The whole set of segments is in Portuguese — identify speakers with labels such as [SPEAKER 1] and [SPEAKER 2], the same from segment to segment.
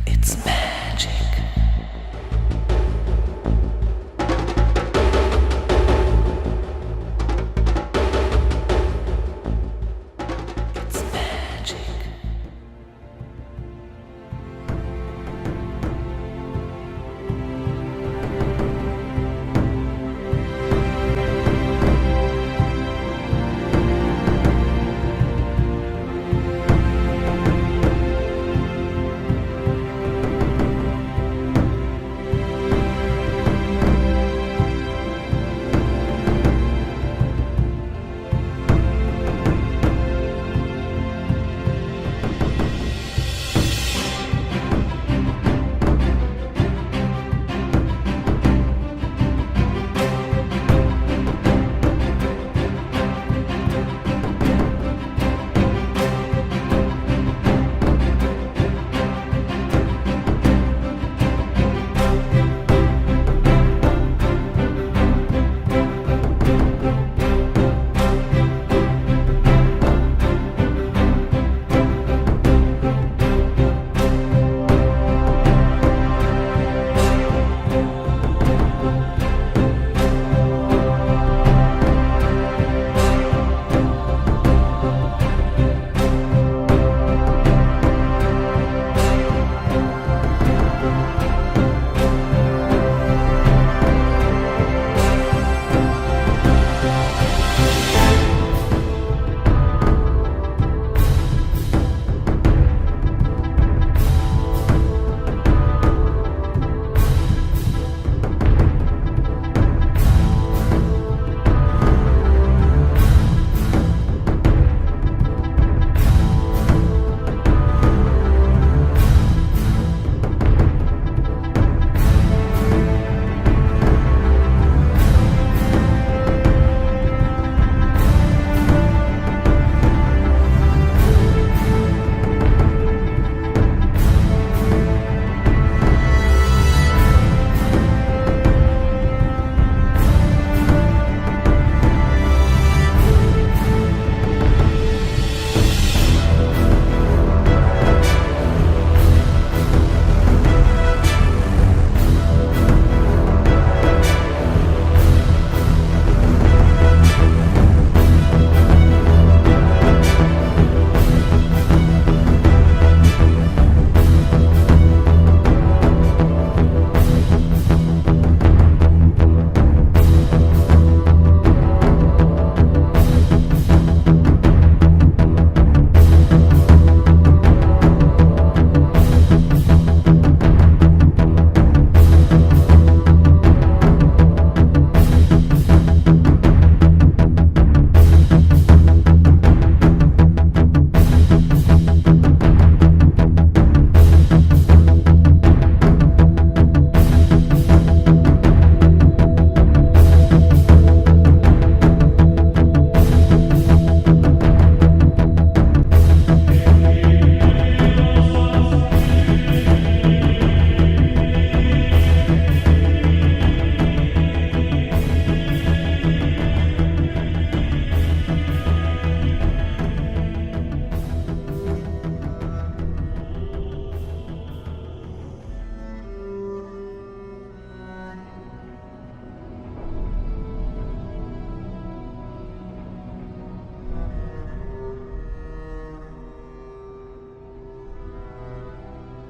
[SPEAKER 1] It's magic. It's magic.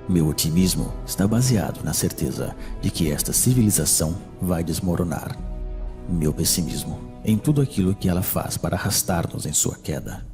[SPEAKER 2] Meu otimismo está baseado na certeza de que esta civilização vai desmoronar. Meu pessimismo em tudo aquilo que ela faz para arrastar-nos em sua queda.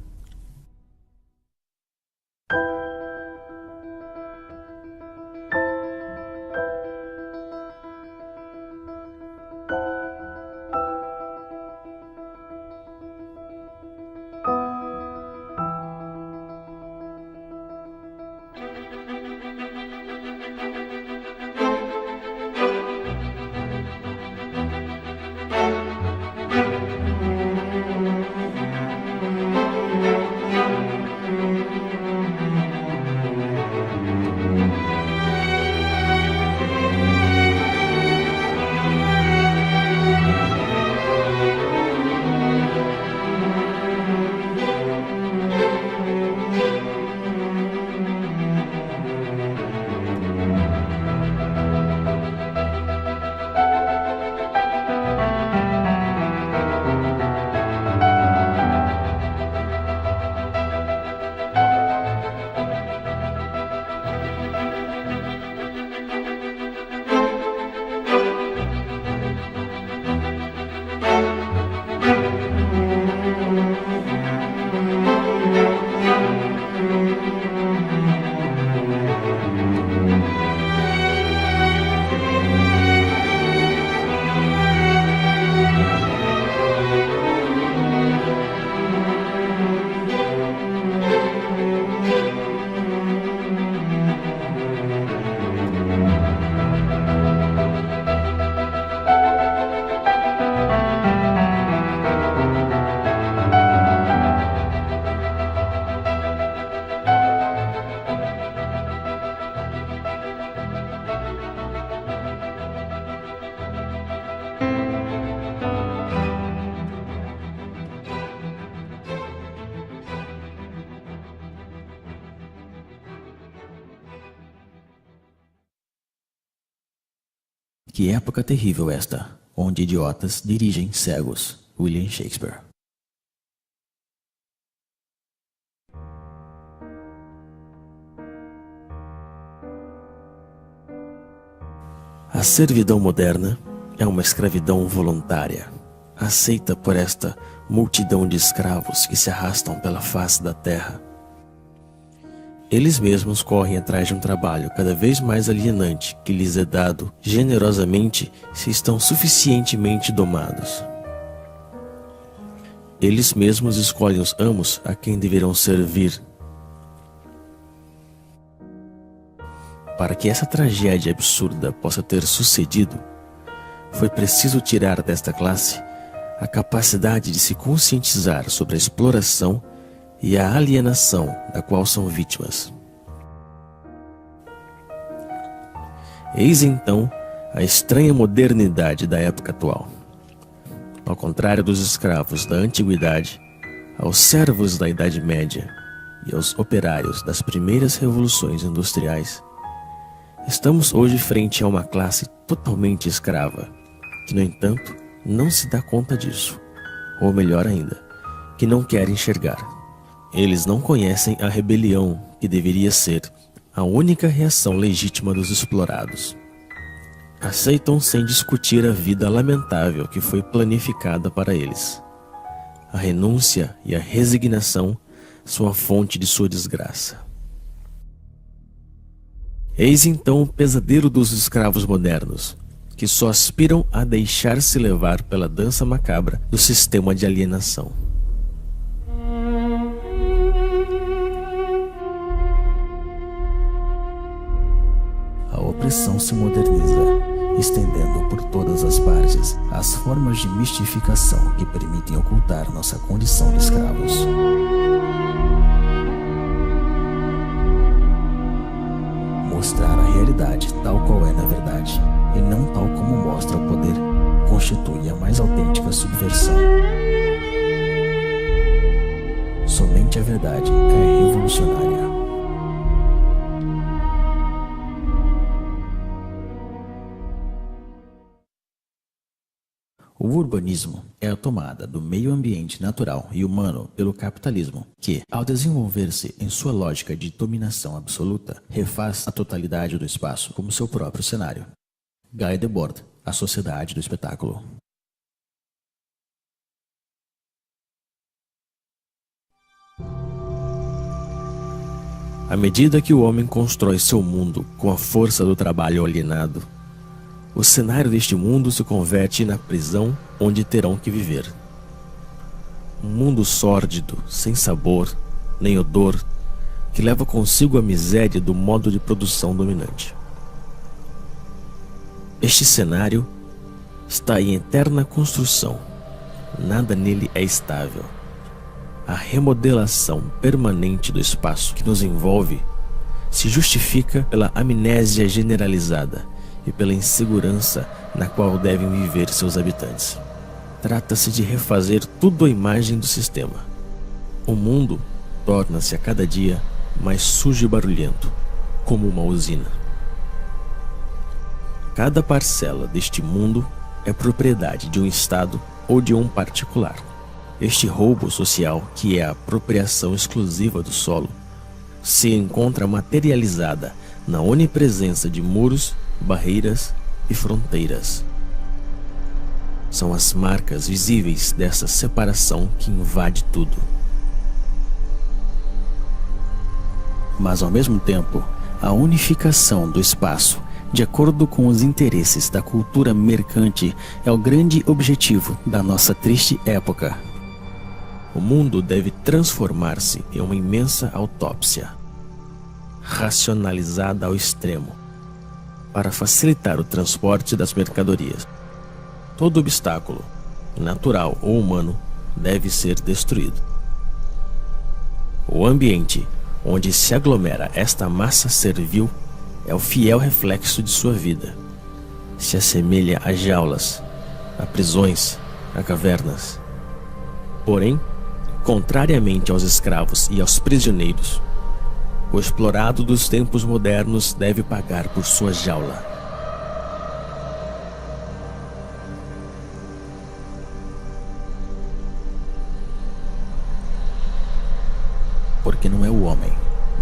[SPEAKER 2] Que época terrível esta, onde idiotas dirigem cegos. William Shakespeare. A servidão moderna é uma escravidão voluntária, aceita por esta multidão de escravos que se arrastam pela face da terra. Eles mesmos correm atrás de um trabalho cada vez mais alienante que lhes é dado generosamente se estão suficientemente domados. Eles mesmos escolhem os amos a quem deverão servir. Para que essa tragédia absurda possa ter sucedido, foi preciso tirar desta classe a capacidade de se conscientizar sobre a exploração e a alienação da qual são vítimas. Eis então a estranha modernidade da época atual. Ao contrário dos escravos da antiguidade, aos servos da Idade Média e aos operários das primeiras revoluções industriais, estamos hoje frente a uma classe totalmente escrava, que, no entanto, não se dá conta disso, ou melhor ainda, que não quer enxergar. Eles não conhecem a rebelião que deveria ser a única reação legítima dos explorados. Aceitam sem discutir a vida lamentável que foi planificada para eles. A renúncia e a resignação são a fonte de sua desgraça. Eis então o pesadelo dos escravos modernos, que só aspiram a deixar-se levar pela dança macabra do sistema de alienação. A opressão se moderniza, estendendo por todas as partes as formas de mistificação que permitem ocultar nossa condição de escravos. Mostrar a realidade tal qual é na verdade, e não tal como mostra o poder, constitui a mais autêntica subversão. Somente a verdade é revolucionária. O urbanismo é a tomada do meio ambiente natural e humano pelo capitalismo, que, ao desenvolver-se em sua lógica de dominação absoluta, refaz a totalidade do espaço como seu próprio cenário. Guy Debord, A Sociedade do Espetáculo. À medida que o homem constrói seu mundo com a força do trabalho alienado, o cenário deste mundo se converte na prisão onde terão que viver. Um mundo sórdido, sem sabor, nem odor, que leva consigo a miséria do modo de produção dominante. Este cenário está em eterna construção. Nada nele é estável. A remodelação permanente do espaço que nos envolve se justifica pela amnésia generalizada e pela insegurança na qual devem viver seus habitantes. Trata-se de refazer tudo à imagem do sistema. O mundo torna-se a cada dia mais sujo e barulhento, como uma usina. Cada parcela deste mundo é propriedade de um Estado ou de um particular. Este roubo social, que é a apropriação exclusiva do solo, se encontra materializada na onipresença de muros, barreiras e fronteiras. São as marcas visíveis dessa separação que invade tudo. Mas ao mesmo tempo, a unificação do espaço, de acordo com os interesses da cultura mercante, é o grande objetivo da nossa triste época. O mundo deve transformar-se em uma imensa autópsia, racionalizada ao extremo, para facilitar o transporte das mercadorias. Todo obstáculo, natural ou humano, deve ser destruído. O ambiente onde se aglomera esta massa servil é o fiel reflexo de sua vida. Se assemelha a jaulas, a prisões, a cavernas. Porém, contrariamente aos escravos e aos prisioneiros, o explorado dos tempos modernos deve pagar por sua jaula.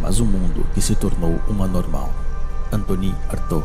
[SPEAKER 2] mas o mundo que se tornou uma normal. Anthony Artaud.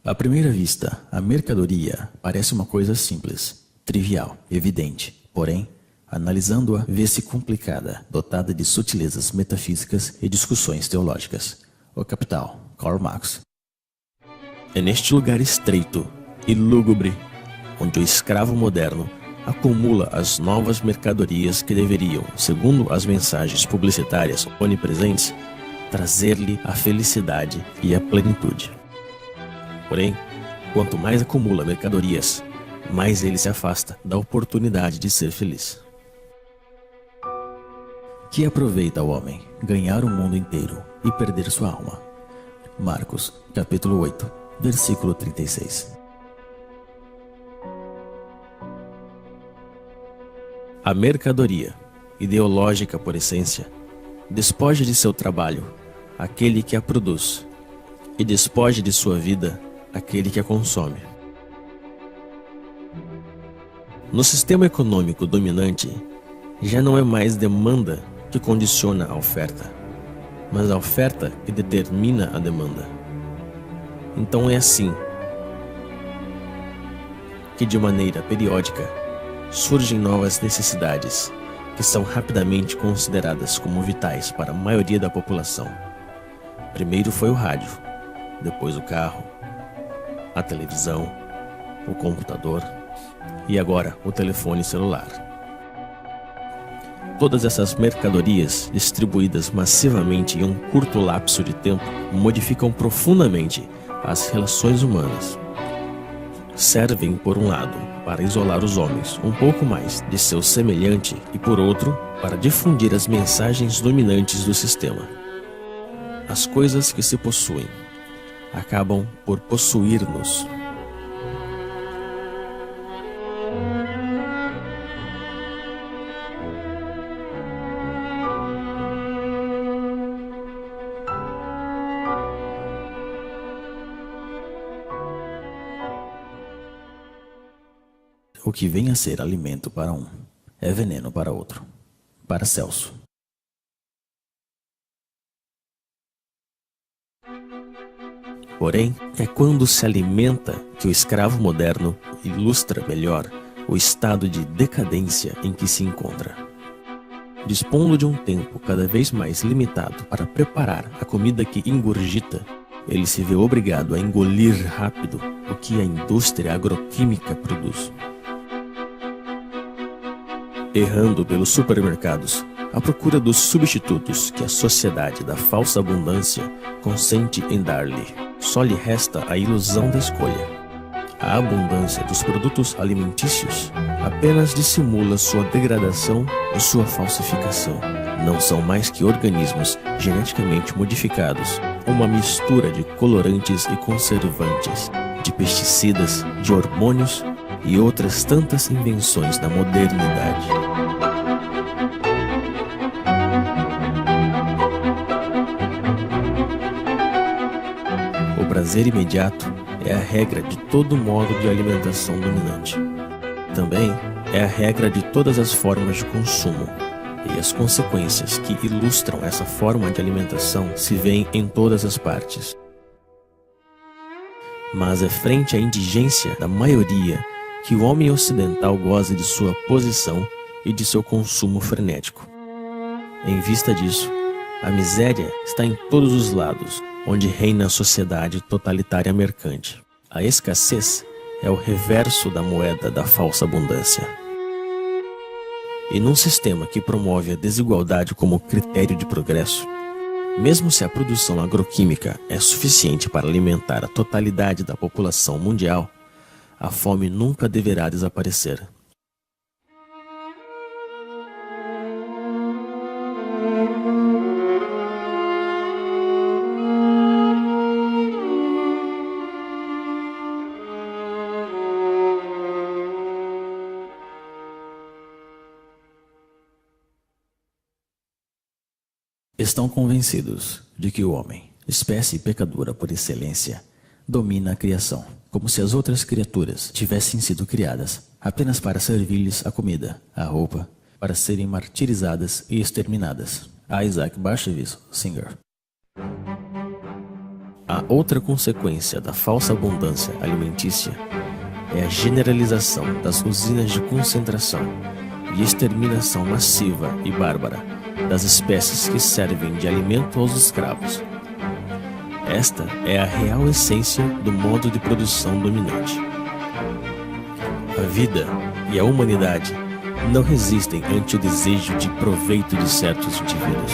[SPEAKER 2] À primeira vista, a mercadoria parece uma coisa simples, trivial, evidente. Porém, analisando-a, vê-se complicada, dotada de sutilezas metafísicas e discussões teológicas. O Capital, Karl Marx. É neste lugar estreito e lúgubre, onde o escravo moderno acumula as novas mercadorias que deveriam, segundo as mensagens publicitárias onipresentes, trazer-lhe a felicidade e a plenitude. Porém, quanto mais acumula mercadorias, mais ele se afasta da oportunidade de ser feliz. Que aproveita o homem ganhar o mundo inteiro e perder sua alma? Marcos, capítulo 8, versículo 36. A mercadoria, ideológica por essência, despoja de seu trabalho aquele que a produz e despoja de sua vida aquele que a consome. No sistema econômico dominante, já não é mais demanda que condiciona a oferta, mas a oferta que determina a demanda. Então é assim que, de maneira periódica, surgem novas necessidades que são rapidamente consideradas como vitais para a maioria da população. Primeiro foi o rádio, depois o carro, a televisão, o computador e agora o telefone celular. Todas essas mercadorias, distribuídas massivamente em um curto lapso de tempo, modificam profundamente as relações humanas. Servem, por um lado, para isolar os homens um pouco mais de seu semelhante e, por outro, para difundir as mensagens dominantes do sistema. As coisas que se possuem acabam por possuir-nos. O que vem a ser alimento para um é veneno para outro. Paracelso. Porém, é quando se alimenta que o escravo moderno ilustra melhor o estado de decadência em que se encontra. Dispondo de um tempo cada vez mais limitado para preparar a comida que ingurgita, ele se vê obrigado a engolir rápido o que a indústria agroquímica produz. Errando pelos supermercados, à procura dos substitutos que a sociedade da falsa abundância consente em dar-lhe, só lhe resta a ilusão da escolha. A abundância dos produtos alimentícios apenas dissimula sua degradação e sua falsificação. Não são mais que organismos geneticamente modificados, uma mistura de colorantes e conservantes, de pesticidas, de hormônios e outras tantas invenções da modernidade. O prazer imediato é a regra de todo modo de alimentação dominante. Também é a regra de todas as formas de consumo, e as consequências que ilustram essa forma de alimentação se veem em todas as partes. Mas é frente à indigência da maioria que o homem ocidental goza de sua posição e de seu consumo frenético. Em vista disso, a miséria está em todos os lados, onde reina a sociedade totalitária mercante. A escassez é o reverso da moeda da falsa abundância. E num sistema que promove a desigualdade como critério de progresso, mesmo se a produção agroquímica é suficiente para alimentar a totalidade da população mundial, a fome nunca deverá desaparecer. Estão convencidos de que o homem, espécie pecadora por excelência, domina a criação, como se as outras criaturas tivessem sido criadas apenas para servir-lhes a comida, a roupa, para serem martirizadas e exterminadas. Isaac Bashevis Singer. A outra consequência da falsa abundância alimentícia é a generalização das usinas de concentração e exterminação massiva e bárbara das espécies que servem de alimento aos escravos. Esta é a real essência do modo de produção dominante. A vida e a humanidade não resistem ante o desejo de proveito de certos indivíduos.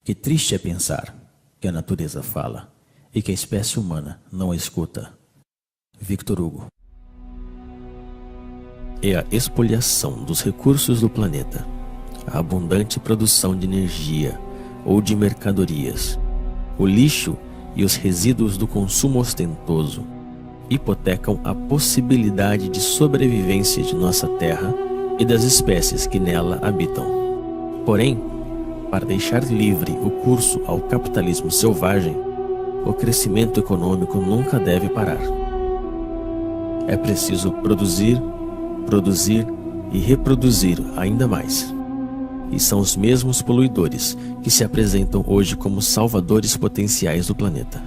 [SPEAKER 2] Que triste é pensar que a natureza fala e que a espécie humana não a escuta. Victor Hugo. É a expoliação dos recursos do planeta, a abundante produção de energia ou de mercadorias, o lixo e os resíduos do consumo ostentoso hipotecam a possibilidade de sobrevivência de nossa Terra e das espécies que nela habitam. Porém, para deixar livre o curso ao capitalismo selvagem, o crescimento econômico nunca deve parar. É preciso produzir, produzir e reproduzir ainda mais. E são os mesmos poluidores que se apresentam hoje como salvadores potenciais do planeta.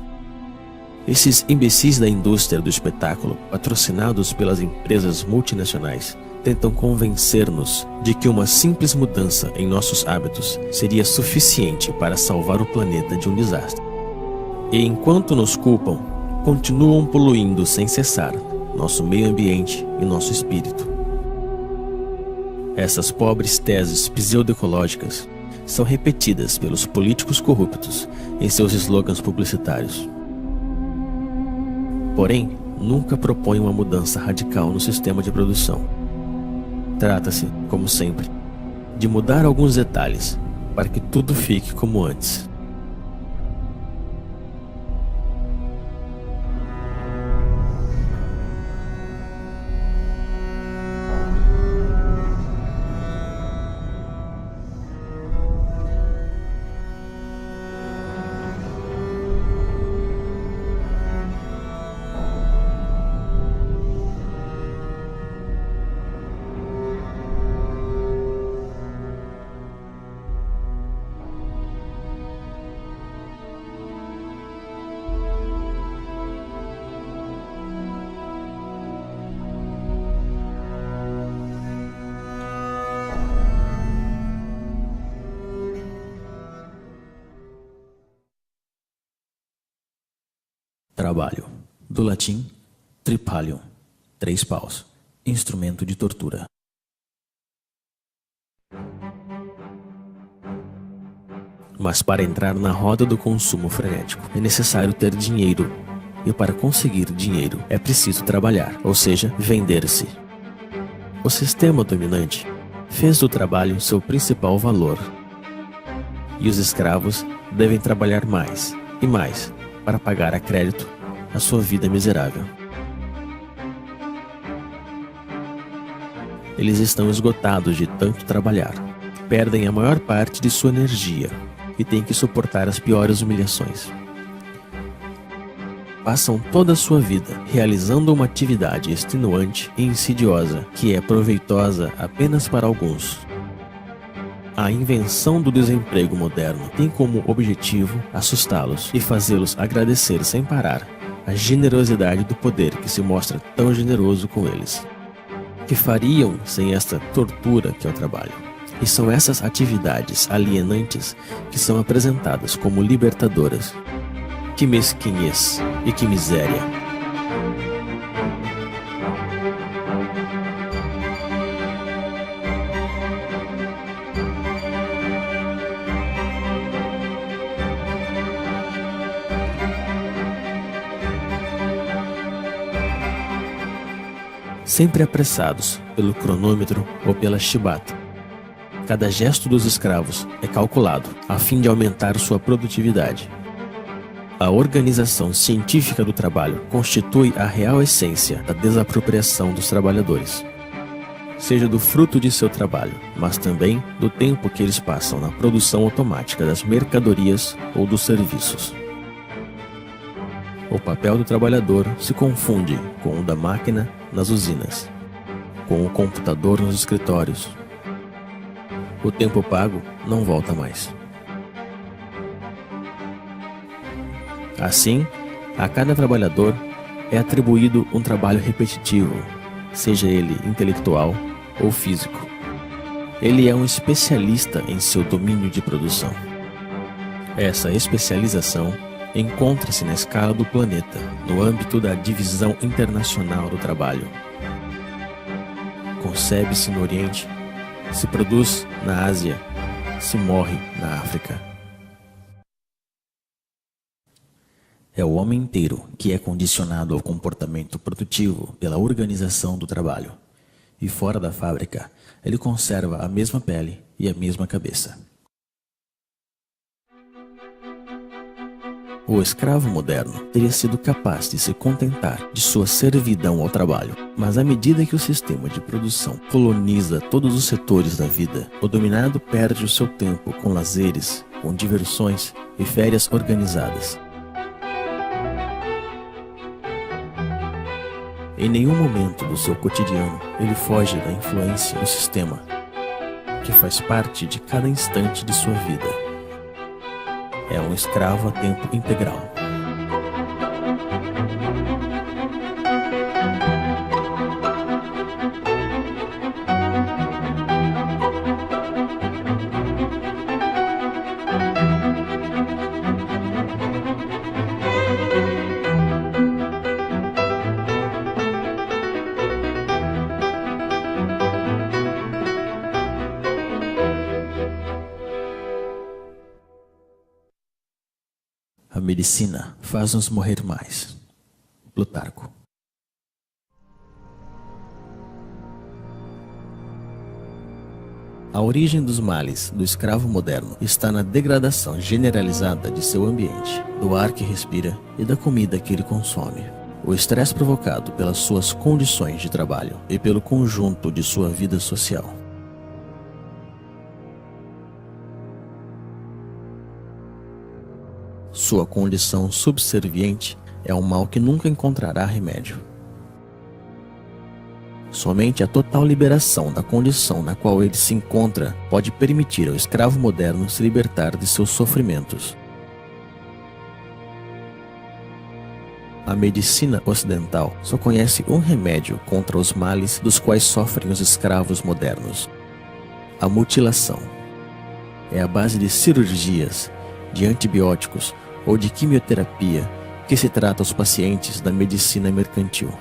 [SPEAKER 2] Esses imbecis da indústria do espetáculo, patrocinados pelas empresas multinacionais, tentam convencer-nos de que uma simples mudança em nossos hábitos seria suficiente para salvar o planeta de um desastre. E enquanto nos culpam, continuam poluindo sem cessar nosso meio ambiente e nosso espírito. Essas pobres teses pseudoecológicas são repetidas pelos políticos corruptos em seus slogans publicitários. Porém, nunca propõem uma mudança radical no sistema de produção. Trata-se, como sempre, de mudar alguns detalhes para que tudo fique como antes. Trabalho. Do latim, tripalium, 3 paus, instrumento de tortura. Mas para entrar na roda do consumo frenético, é necessário ter dinheiro. E para conseguir dinheiro, é preciso trabalhar, ou seja, vender-se. O sistema dominante fez do trabalho seu principal valor. E os escravos devem trabalhar mais e mais para pagar a crédito a sua vida miserável. Eles estão esgotados de tanto trabalhar, perdem a maior parte de sua energia e têm que suportar as piores humilhações. Passam toda a sua vida realizando uma atividade extenuante e insidiosa que é proveitosa apenas para alguns. A invenção do desemprego moderno tem como objetivo assustá-los e fazê-los agradecer sem parar a generosidade do poder que se mostra tão generoso com eles. Que fariam sem esta tortura que é o trabalho? E são essas atividades alienantes que são apresentadas como libertadoras. Que mesquinhez e que miséria! Sempre apressados pelo cronômetro ou pela chibata. Cada gesto dos escravos é calculado a fim de aumentar sua produtividade. A organização científica do trabalho constitui a real essência da desapropriação dos trabalhadores, seja do fruto de seu trabalho, mas também do tempo que eles passam na produção automática das mercadorias ou dos serviços. O papel do trabalhador se confunde com o da máquina nas usinas, com o computador nos escritórios. O tempo pago não volta mais. Assim, a cada trabalhador é atribuído um trabalho repetitivo, seja ele intelectual ou físico. Ele é um especialista em seu domínio de produção. Essa especialização encontra-se na escala do planeta, no âmbito da Divisão Internacional do Trabalho. Concebe-se no Oriente, se produz na Ásia, se morre na África. É o homem inteiro que é condicionado ao comportamento produtivo pela organização do trabalho. E fora da fábrica, ele conserva a mesma pele e a mesma cabeça. O escravo moderno teria sido capaz de se contentar de sua servidão ao trabalho, mas à medida que o sistema de produção coloniza todos os setores da vida, o dominado perde o seu tempo com lazeres, com diversões e férias organizadas. Em nenhum momento do seu cotidiano ele foge da influência do sistema, que faz parte de cada instante de sua vida. É um escravo a tempo integral. A medicina faz-nos morrer mais. Plutarco. A origem dos males do escravo moderno está na degradação generalizada de seu ambiente, do ar que respira e da comida que ele consome. O estresse provocado pelas suas condições de trabalho e pelo conjunto de sua vida social. Sua condição subserviente é um mal que nunca encontrará remédio. Somente a total liberação da condição na qual ele se encontra pode permitir ao escravo moderno se libertar de seus sofrimentos. A medicina ocidental só conhece um remédio contra os males dos quais sofrem os escravos modernos: a mutilação. É a base de cirurgias, de antibióticos ou de quimioterapia que se trata aos pacientes da medicina mercantil.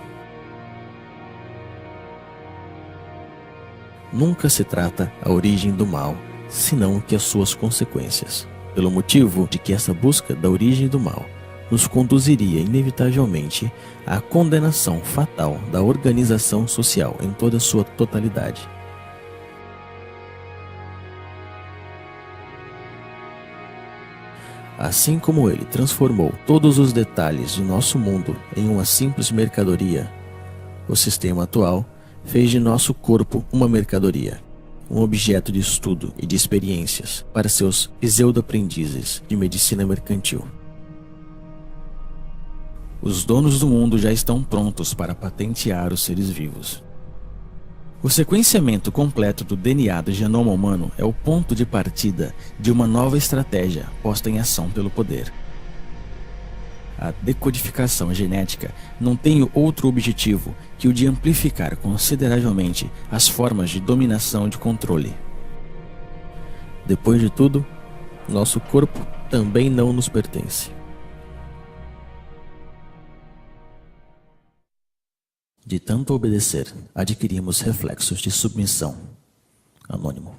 [SPEAKER 2] Nunca se trata a origem do mal, senão que as suas consequências. pelo motivo de que essa busca da origem do mal nos conduziria inevitavelmente à condenação fatal da organização social em toda a sua totalidade. Assim como ele transformou todos os detalhes de nosso mundo em uma simples mercadoria, o sistema atual fez de nosso corpo uma mercadoria, um objeto de estudo e de experiências para seus pseudo-aprendizes de medicina mercantil. Os donos do mundo já estão prontos para patentear os seres vivos. O sequenciamento completo do DNA do genoma humano é o ponto de partida de uma nova estratégia posta em ação pelo poder. A decodificação genética não tem outro objetivo que o de amplificar consideravelmente as formas de dominação e de controle. Depois de tudo, nosso corpo também não nos pertence. De tanto obedecer, adquirimos reflexos de submissão. Anônimo.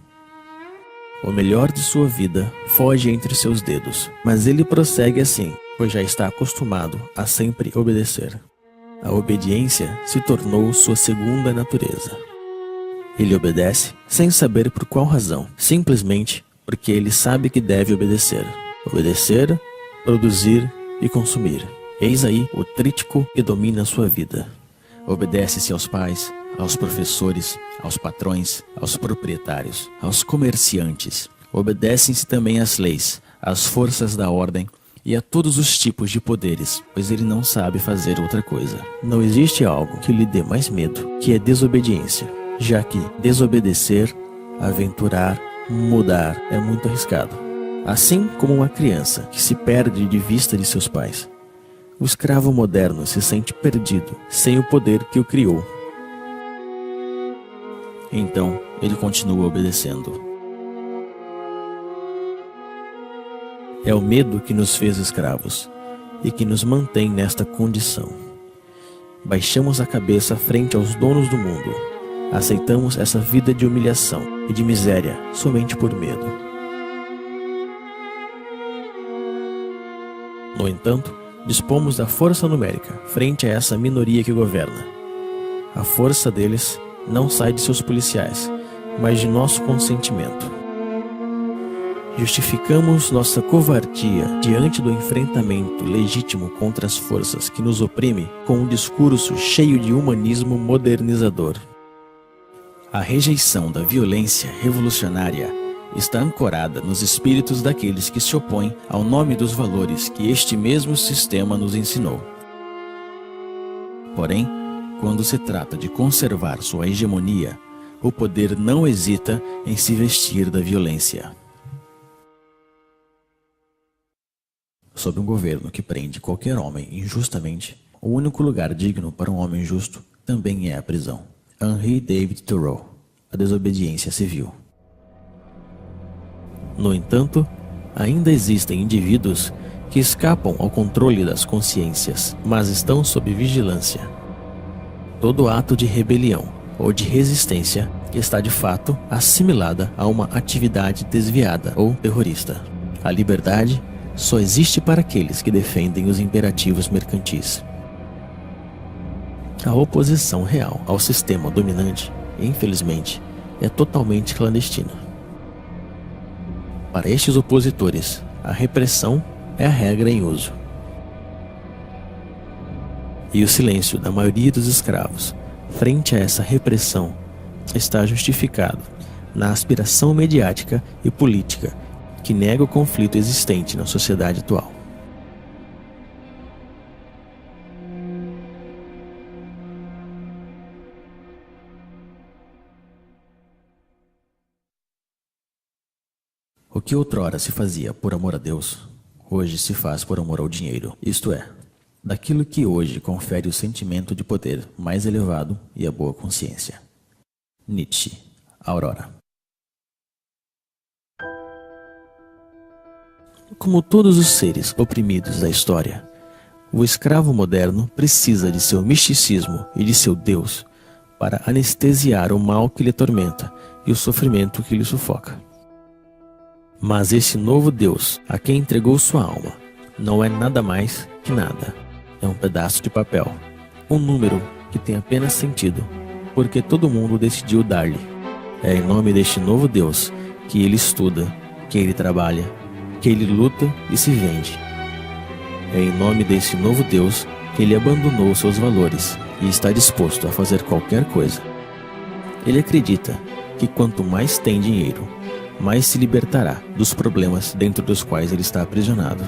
[SPEAKER 2] O melhor de sua vida foge entre seus dedos, mas ele prossegue assim, pois já está acostumado a sempre obedecer. A obediência se tornou sua segunda natureza. Ele obedece sem saber por qual razão, simplesmente porque ele sabe que deve obedecer. Obedecer, produzir e consumir. Eis aí o trítico que domina sua vida. Obedece-se aos pais, aos professores, aos patrões, aos proprietários, aos comerciantes. Obedecem-se também às leis, às forças da ordem e a todos os tipos de poderes, pois ele não sabe fazer outra coisa. Não existe algo que lhe dê mais medo que a desobediência, já que desobedecer, aventurar, mudar é muito arriscado. Assim como uma criança que se perde de vista de seus pais. O escravo moderno se sente perdido, sem o poder que o criou. Então, ele continua obedecendo. É o medo que nos fez escravos e que nos mantém nesta condição. Baixamos a cabeça frente aos donos do mundo. Aceitamos essa vida de humilhação e de miséria somente por medo. No entanto, dispomos da força numérica frente a essa minoria que governa. A força deles não sai de seus policiais, mas de nosso consentimento. Justificamos nossa covardia diante do enfrentamento legítimo contra as forças que nos oprimem com um discurso cheio de humanismo modernizador. A rejeição da violência revolucionária está ancorada nos espíritos daqueles que se opõem ao nome dos valores que este mesmo sistema nos ensinou. Porém, quando se trata de conservar sua hegemonia, o poder não hesita em se vestir da violência. Sob um governo que prende qualquer homem injustamente, o único lugar digno para um homem justo também é a prisão. Henry David Thoreau, A Desobediência Civil. No entanto, ainda existem indivíduos que escapam ao controle das consciências, mas estão sob vigilância. Todo ato de rebelião ou de resistência está de fato assimilada a uma atividade desviada ou terrorista. A liberdade só existe para aqueles que defendem os imperativos mercantis. A oposição real ao sistema dominante, infelizmente, é totalmente clandestina. Para estes opositores, a repressão é a regra em uso. E o silêncio da maioria dos escravos frente a essa repressão está justificado na aspiração mediática e política que nega o conflito existente na sociedade atual. O que outrora se fazia por amor a Deus, hoje se faz por amor ao dinheiro, isto é, daquilo que hoje confere o sentimento de poder mais elevado e a boa consciência. Nietzsche, Aurora. Como todos os seres oprimidos da história, o escravo moderno precisa de seu misticismo e de seu Deus para anestesiar o mal que lhe atormenta e o sofrimento que lhe sufoca. Mas esse novo Deus, a quem entregou sua alma, não é nada mais que nada. É um pedaço de papel, um número que tem apenas sentido, porque todo mundo decidiu dar-lhe. É em nome deste novo Deus que ele estuda, que ele trabalha, que ele luta e se vende. É em nome desse novo Deus que ele abandonou seus valores e está disposto a fazer qualquer coisa. Ele acredita que quanto mais tem dinheiro, mais se libertará dos problemas dentro dos quais ele está aprisionado.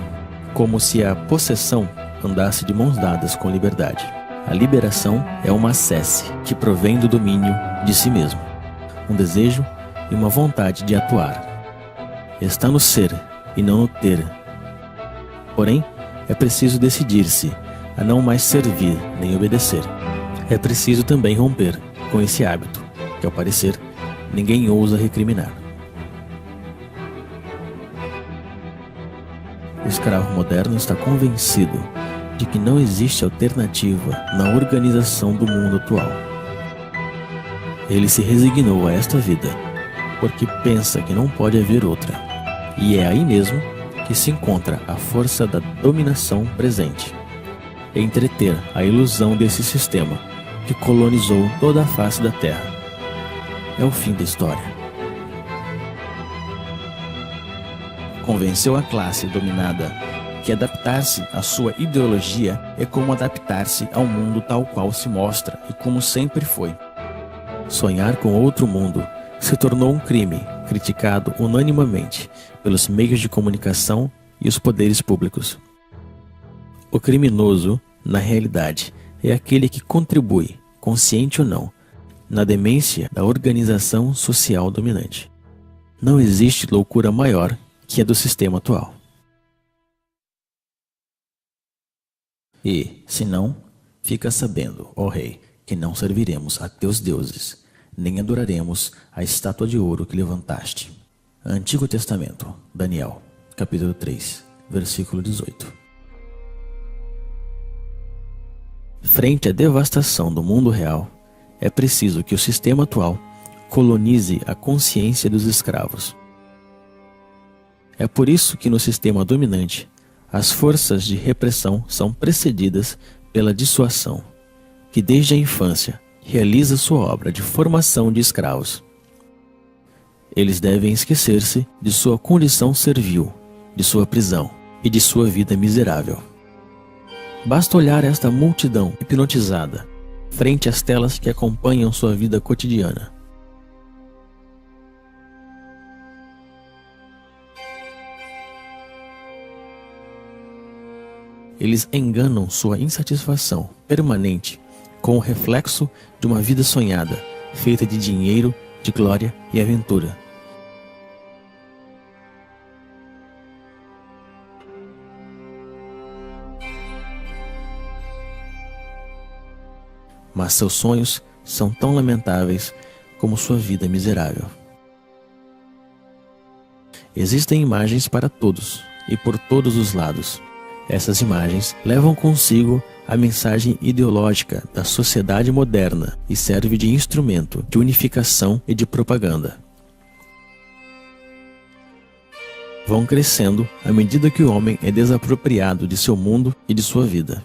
[SPEAKER 2] Como se a possessão andasse de mãos dadas com liberdade. A liberação é uma sesse que provém do domínio de si mesmo, um desejo e uma vontade de atuar. Está no ser e não no ter. Porém, é preciso decidir-se a não mais servir nem obedecer. É preciso também romper com esse hábito, que ao parecer ninguém ousa recriminar. O escravo moderno está convencido de que não existe alternativa na organização do mundo atual. Ele se resignou a esta vida, porque pensa que não pode haver outra. E é aí mesmo que se encontra a força da dominação presente. Entreter a ilusão desse sistema que colonizou toda a face da Terra. É o fim da história. Convenceu a classe dominada que adaptar-se à sua ideologia é como adaptar-se ao mundo tal qual se mostra e como sempre foi. Sonhar com outro mundo se tornou um crime, criticado unanimemente pelos meios de comunicação e os poderes públicos. O criminoso, na realidade, é aquele que contribui, consciente ou não, na demência da organização social dominante. Não existe loucura maior que a do sistema atual. E, se não, fica sabendo, ó rei, que não serviremos a teus deuses, nem adoraremos a estátua de ouro que levantaste. Antigo Testamento, Daniel, capítulo 3, versículo 18. Frente à devastação do mundo real, é preciso que o sistema atual colonize a consciência dos escravos. É por isso que no sistema dominante, as forças de repressão são precedidas pela dissuasão, que desde a infância realiza sua obra de formação de escravos. Eles devem esquecer-se de sua condição servil, de sua prisão e de sua vida miserável. Basta olhar esta multidão hipnotizada frente às telas que acompanham sua vida cotidiana. Eles enganam sua insatisfação permanente com o reflexo de uma vida sonhada, feita de dinheiro, de glória e aventura. Mas seus sonhos são tão lamentáveis como sua vida miserável. Existem imagens para todos e por todos os lados. Essas imagens levam consigo a mensagem ideológica da sociedade moderna e serve de instrumento de unificação e de propaganda. Vão crescendo à medida que o homem é desapropriado de seu mundo e de sua vida.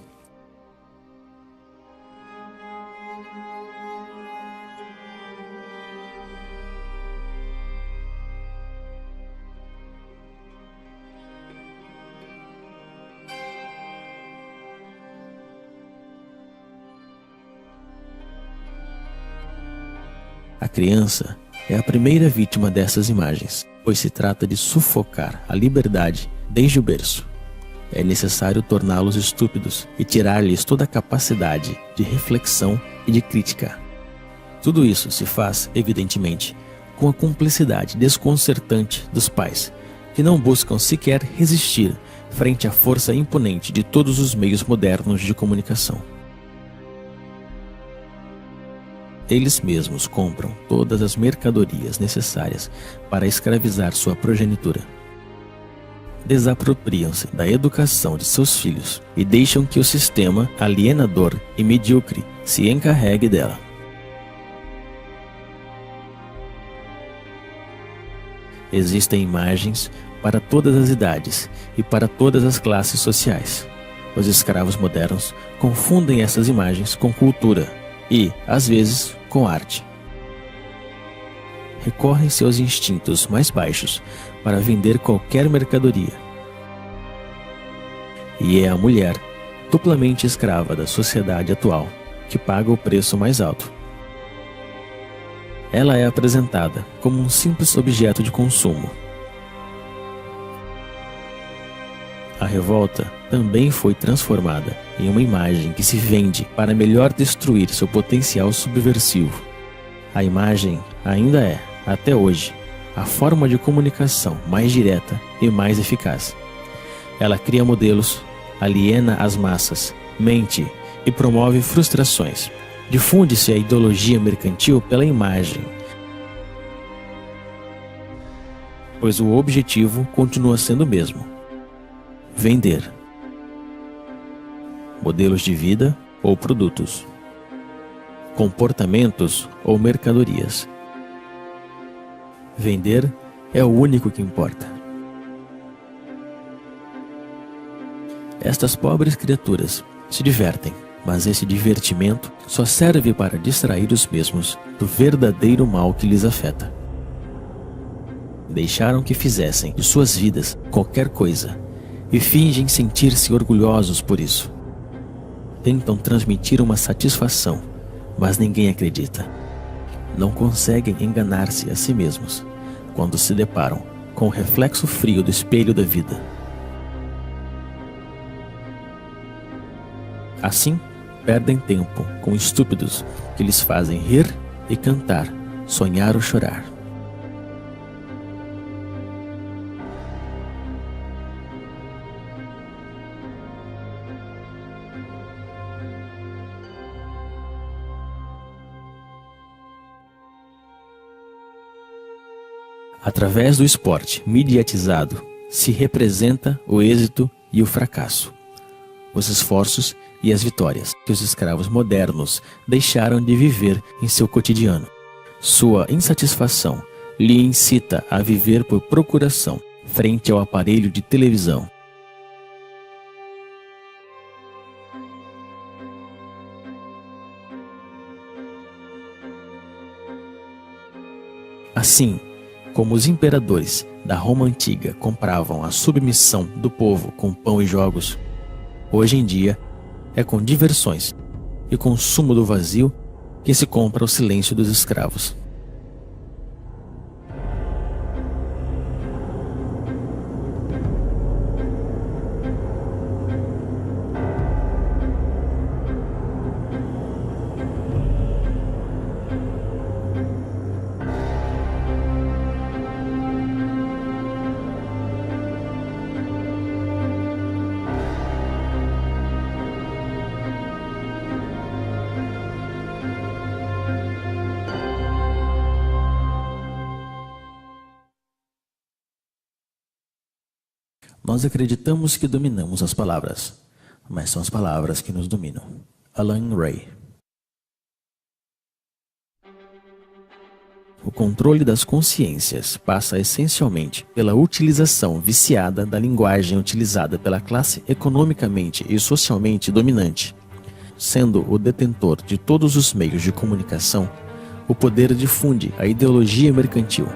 [SPEAKER 2] A criança é a primeira vítima dessas imagens, pois se trata de sufocar a liberdade desde o berço. É necessário torná-los estúpidos e tirar-lhes toda a capacidade de reflexão e de crítica. Tudo isso se faz, evidentemente, com a cumplicidade desconcertante dos pais, que não buscam sequer resistir frente à força imponente de todos os meios modernos de comunicação. Eles mesmos compram todas as mercadorias necessárias para escravizar sua progenitura. Desapropriam-se da educação de seus filhos e deixam que o sistema alienador e medíocre se encarregue dela. Existem imagens para todas as idades e para todas as classes sociais. Os escravos modernos confundem essas imagens com cultura e, às vezes, com arte. Recorrem seus instintos mais baixos para vender qualquer mercadoria. E é a mulher, duplamente escrava da sociedade atual, que paga o preço mais alto. Ela é apresentada como um simples objeto de consumo. A revolta também foi transformada em uma imagem que se vende para melhor destruir seu potencial subversivo. A imagem ainda é, até hoje, a forma de comunicação mais direta e mais eficaz. Ela cria modelos, aliena as massas, mente e promove frustrações. Difunde-se a ideologia mercantil pela imagem, pois o objetivo continua sendo o mesmo: vender. Modelos de vida ou produtos, comportamentos ou mercadorias. Vender é o único que importa. Estas pobres criaturas se divertem, mas esse divertimento só serve para distrair os mesmos do verdadeiro mal que lhes afeta. Deixaram que fizessem de suas vidas qualquer coisa e fingem sentir-se orgulhosos por isso. Tentam transmitir uma satisfação, mas ninguém acredita. Não conseguem enganar-se a si mesmos quando se deparam com o reflexo frio do espelho da vida. Assim, perdem tempo com estúpidos que lhes fazem rir e cantar, sonhar ou chorar. Através do esporte mediatizado, se representa o êxito e o fracasso, os esforços e as vitórias que os escravos modernos deixaram de viver em seu cotidiano. Sua insatisfação lhe incita a viver por procuração frente ao aparelho de televisão. Assim, como os imperadores da Roma antiga compravam a submissão do povo com pão e jogos, hoje em dia é com diversões e consumo do vazio que se compra o silêncio dos escravos. Nós acreditamos que dominamos as palavras, mas são as palavras que nos dominam. Alan Ray. O controle das consciências passa essencialmente pela utilização viciada da linguagem utilizada pela classe economicamente e socialmente dominante. Sendo o detentor de todos os meios de comunicação, o poder difunde a ideologia mercantil,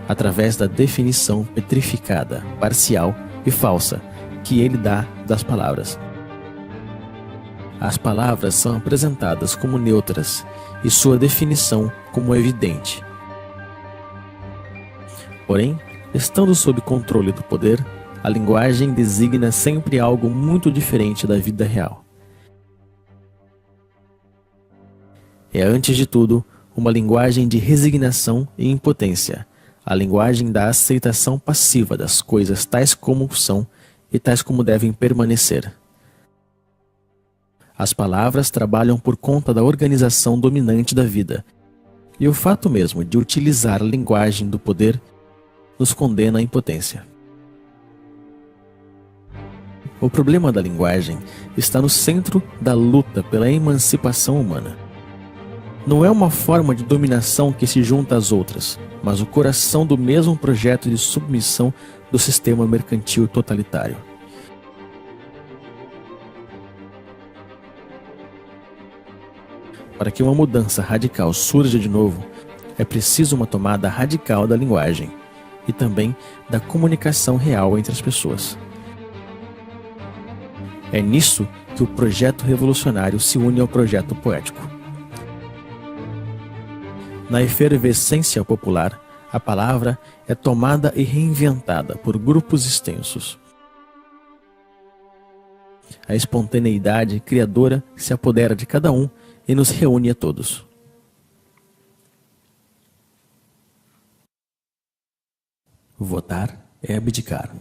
[SPEAKER 2] através da definição petrificada, parcial e falsa que ele dá das palavras. As palavras são apresentadas como neutras e sua definição como evidente. Porém, estando sob controle do poder, a linguagem designa sempre algo muito diferente da vida real. É, antes de tudo, uma linguagem de resignação e impotência, a linguagem da aceitação passiva das coisas tais como são e tais como devem permanecer. As palavras trabalham por conta da organização dominante da vida, e o fato mesmo de utilizar a linguagem do poder nos condena à impotência. O problema da linguagem está no centro da luta pela emancipação humana. Não é uma forma de dominação que se junta às outras, mas o coração do mesmo projeto de submissão do sistema mercantil totalitário. Para que uma mudança radical surja de novo, é preciso uma tomada radical da linguagem e também da comunicação real entre as pessoas. É nisso que o projeto revolucionário se une ao projeto poético. Na efervescência popular, a palavra é tomada e reinventada por grupos extensos. A espontaneidade criadora se apodera de cada um e nos reúne a todos. Votar é abdicar.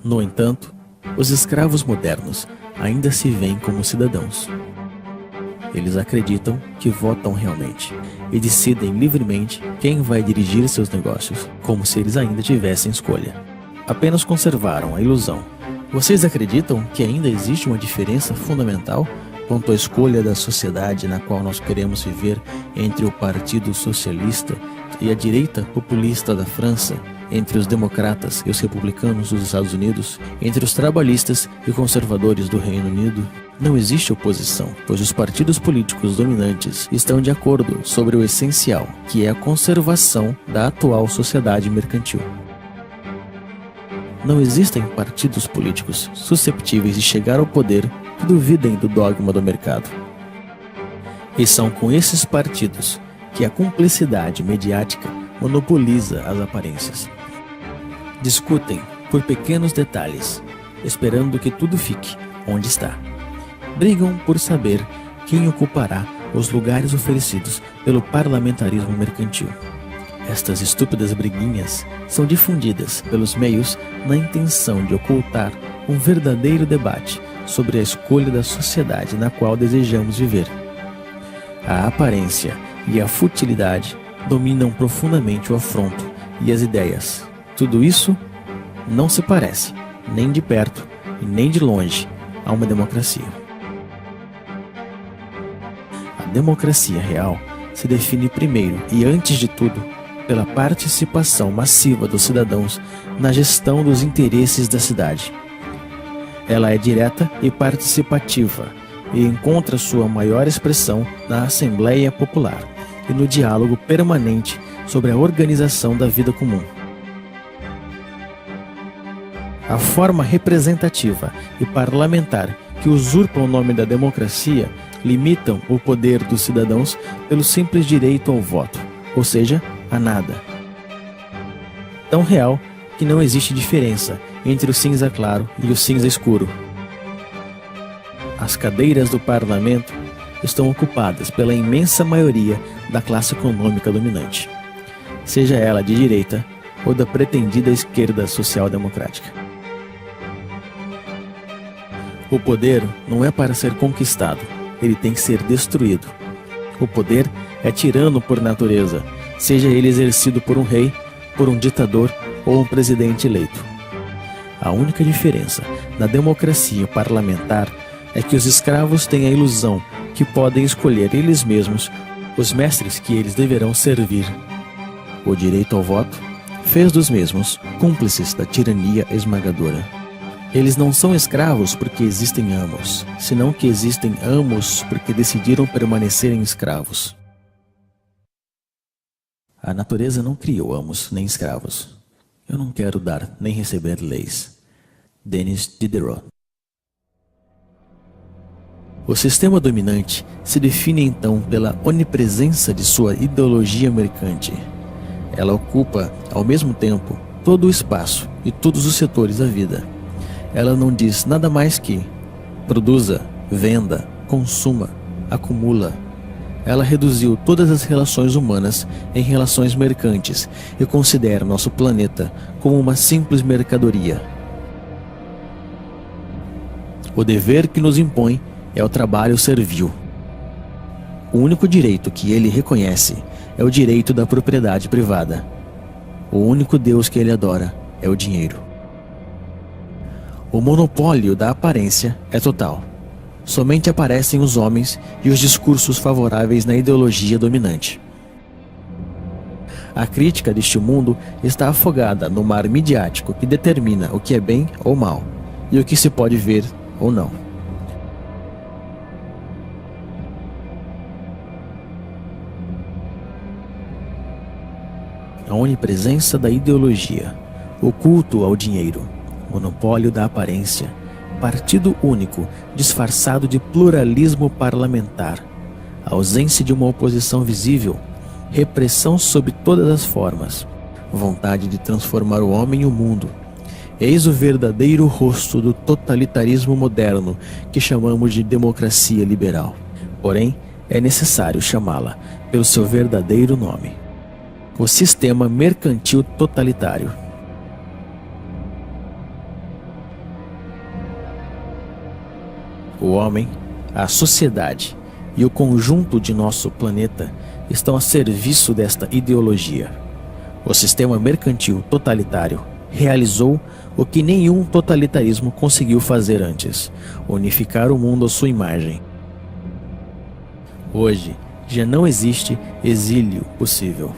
[SPEAKER 2] No entanto, os escravos modernos ainda se veem como cidadãos. Eles acreditam que votam realmente e decidem livremente quem vai dirigir seus negócios, como se eles ainda tivessem escolha. Apenas conservaram a ilusão. Vocês acreditam que ainda existe uma diferença fundamental quanto à escolha da sociedade na qual nós queremos viver entre o Partido Socialista e a direita populista da França, entre os democratas e os republicanos dos Estados Unidos, entre os trabalhistas e conservadores do Reino Unido? Não existe oposição, pois os partidos políticos dominantes estão de acordo sobre o essencial, que é a conservação da atual sociedade mercantil. Não existem partidos políticos susceptíveis de chegar ao poder que duvidem do dogma do mercado. E são com esses partidos que a cumplicidade mediática monopoliza as aparências. Discutem por pequenos detalhes, esperando que tudo fique onde está. Brigam por saber quem ocupará os lugares oferecidos pelo parlamentarismo mercantil. Estas estúpidas briguinhas são difundidas pelos meios na intenção de ocultar um verdadeiro debate sobre a escolha da sociedade na qual desejamos viver. A aparência e a futilidade dominam profundamente o afronto e as ideias. Tudo isso não se parece, nem de perto e nem de longe, a uma democracia. A democracia real se define primeiro e antes de tudo pela participação massiva dos cidadãos na gestão dos interesses da cidade. Ela é direta e participativa e encontra sua maior expressão na Assembleia Popular e no diálogo permanente sobre a organização da vida comum. A forma representativa e parlamentar que usurpam o nome da democracia limitam o poder dos cidadãos pelo simples direito ao voto, ou seja, a nada. Tão real que não existe diferença entre o cinza claro e o cinza escuro. As cadeiras do parlamento estão ocupadas pela imensa maioria da classe econômica dominante, seja ela de direita ou da pretendida esquerda social-democrática. O poder não é para ser conquistado, ele tem que ser destruído. O poder é tirano por natureza, seja ele exercido por um rei, por um ditador ou um presidente eleito. A única diferença na democracia parlamentar é que os escravos têm a ilusão que podem escolher eles mesmos os mestres que eles deverão servir. O direito ao voto fez dos mesmos cúmplices da tirania esmagadora. Eles não são escravos porque existem amos, senão que existem amos porque decidiram permanecerem escravos. A natureza não criou amos nem escravos. Eu não quero dar nem receber leis. Denis Diderot. O sistema dominante se define então pela onipresença de sua ideologia mercante. Ela ocupa, ao mesmo tempo, todo o espaço e todos os setores da vida. Ela não diz nada mais que produza, venda, consuma, acumula. Ela reduziu todas as relações humanas em relações mercantes e considera nosso planeta como uma simples mercadoria. O dever que nos impõe é o trabalho servil. O único direito que ele reconhece é o direito da propriedade privada. O único Deus que ele adora é o dinheiro. O monopólio da aparência é total. Somente aparecem os homens e os discursos favoráveis na ideologia dominante. A crítica deste mundo está afogada no mar midiático que determina o que é bem ou mal e o que se pode ver ou não. A onipresença da ideologia, o culto ao dinheiro, monopólio da aparência, partido único disfarçado de pluralismo parlamentar, ausência de uma oposição visível, repressão sob todas as formas, vontade de transformar o homem e o mundo. Eis o verdadeiro rosto do totalitarismo moderno que chamamos de democracia liberal. Porém, é necessário chamá-la pelo seu verdadeiro nome: o sistema mercantil totalitário. O homem, a sociedade e o conjunto de nosso planeta estão a serviço desta ideologia. O sistema mercantil totalitário realizou o que nenhum totalitarismo conseguiu fazer antes: unificar o mundo à sua imagem. Hoje, já não existe exílio possível.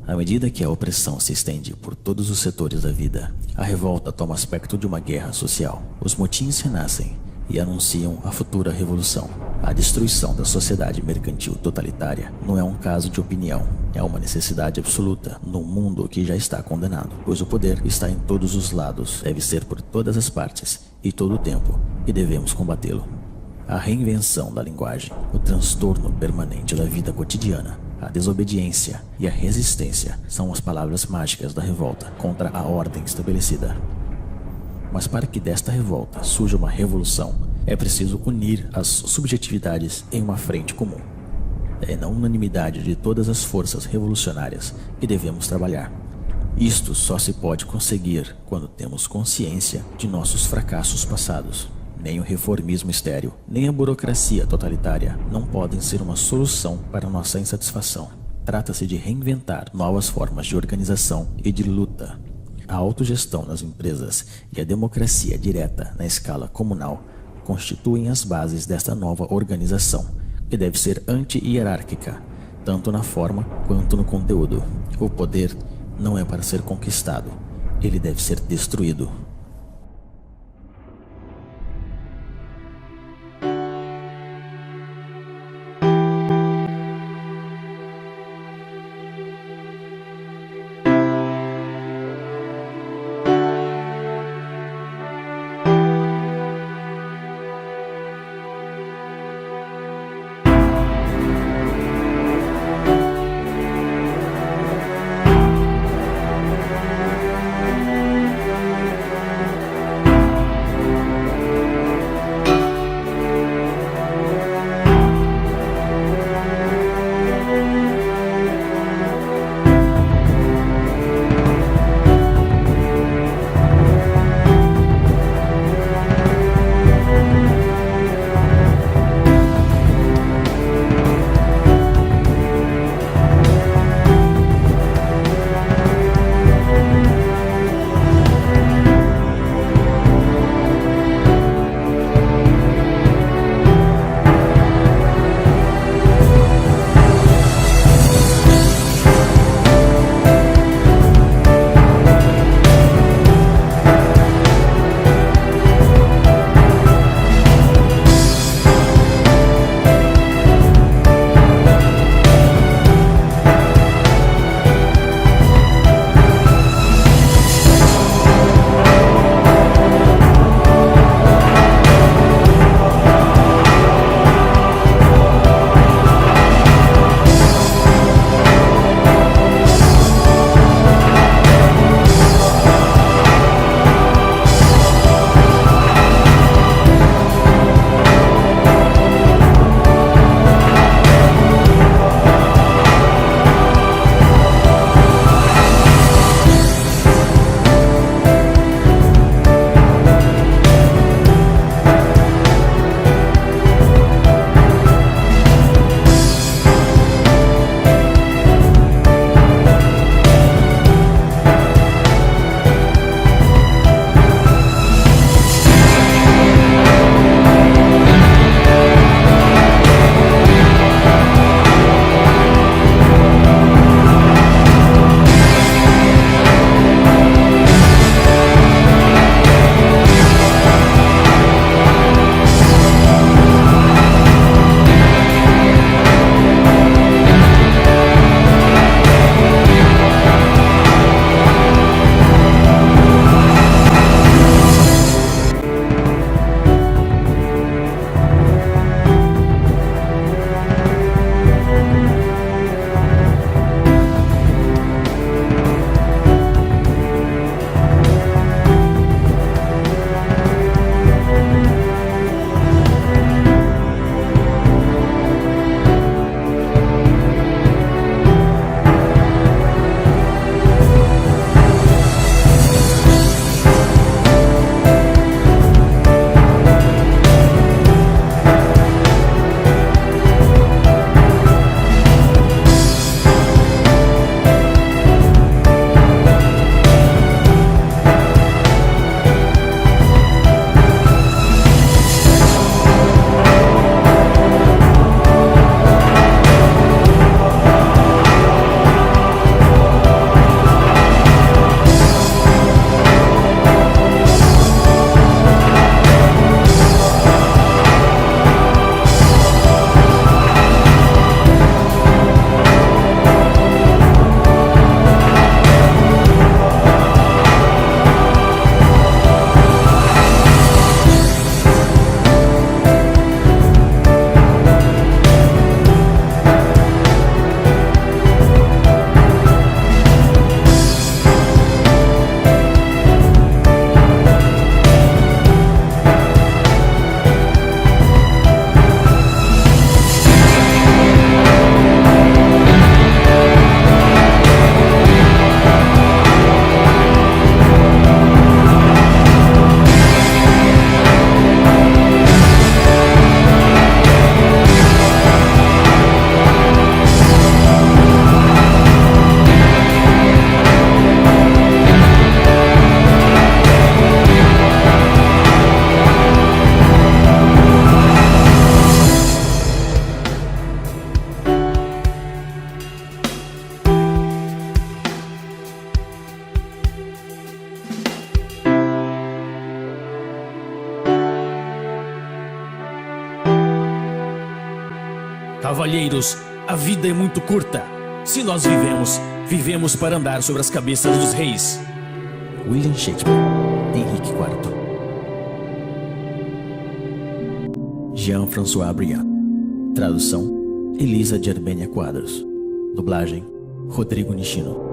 [SPEAKER 2] À medida que a opressão se estende por todos os setores da vida, a revolta toma aspecto de uma guerra social. Os motins renascem e anunciam a futura revolução. A destruição da sociedade mercantil totalitária não é um caso de opinião, é uma necessidade absoluta num mundo que já está condenado, pois o poder está em todos os lados, deve ser por todas as partes e todo o tempo, e devemos combatê-lo. A reinvenção da linguagem, o transtorno permanente da vida cotidiana, a desobediência e a resistência são as palavras mágicas da revolta contra a ordem estabelecida. Mas para que desta revolta surja uma revolução, é preciso unir as subjetividades em uma frente comum. É na unanimidade de todas as forças revolucionárias que devemos trabalhar. Isto só se pode conseguir quando temos consciência de nossos fracassos passados. Nem o reformismo estéril, nem a burocracia totalitária não podem ser uma solução para nossa insatisfação. Trata-se de reinventar novas formas de organização e de luta. A autogestão nas empresas e a democracia direta na escala comunal constituem as bases desta nova organização, que deve ser anti-hierárquica, tanto na forma quanto no conteúdo. O poder não é para ser conquistado, ele deve ser destruído. Cavalheiros, a vida é muito curta. Se nós vivemos, vivemos para andar sobre as cabeças dos reis. William Shakespeare, Henrique IV. Jean-François Briand. Tradução: Elisa de Arbênia Quadros. Dublagem: Rodrigo Nishino.